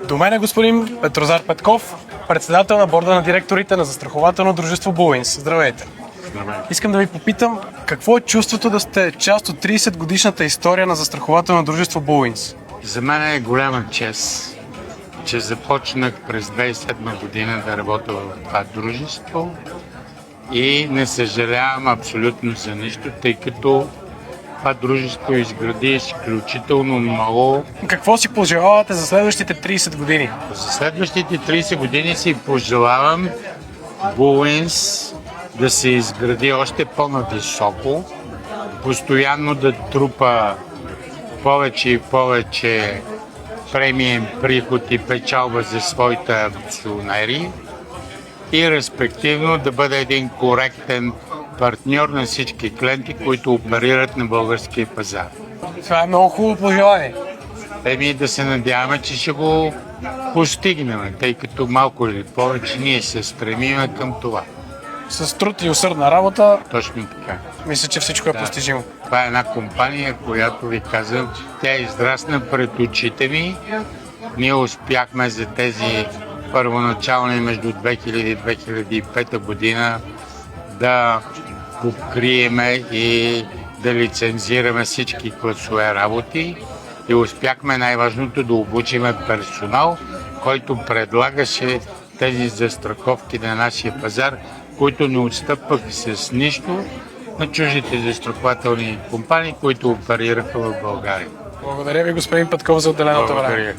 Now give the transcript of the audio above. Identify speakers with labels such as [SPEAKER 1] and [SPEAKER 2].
[SPEAKER 1] До мен е господин Петрозар Петков, председател на борда на директорите на застрахователно дружество Булуинс. Здравейте!
[SPEAKER 2] Здравейте.
[SPEAKER 1] Искам да ви попитам, какво е чувството да сте част от 30 годишната история на застрахователно дружество Булуинс?
[SPEAKER 2] За мен е голяма чест, че започнах през 2007 година да работя в това дружество и не съжалявам абсолютно за нищо, тъй като това дружество изгради изключително много.
[SPEAKER 1] Какво си пожелавате за следващите 30 години?
[SPEAKER 2] За следващите 30 години си пожелавам Булуинс да се изгради още по-нависоко, постоянно да трупа повече и повече премиен приход и печалба за своите акционери и респективно да бъде един коректен партньор на всички клиенти, които оперират на българския пазар.
[SPEAKER 1] Това е много хубаво пожелание.
[SPEAKER 2] Да се надяваме, че ще го постигнем, тъй като малко или повече ние се стремиме към това.
[SPEAKER 1] С труд и усърдна работа,
[SPEAKER 2] Точно така.
[SPEAKER 1] мисля, че всичко е постижимо.
[SPEAKER 2] Това е една компания, която ви казвам, тя израсна пред очите ми. Ние успяхме за тези първоначални между 2000 и 2005 година да покриеме и да лицензираме всички класове работи и успяхме най-важното да обучиме персонал, който предлагаше тези застраховки на нашия пазар, които не отстъпваха с нищо на чуждите застрахователни компании, които оперираха в България.
[SPEAKER 1] Благодаря ви, господин Петков, за отделеното време.
[SPEAKER 2] Благодаря.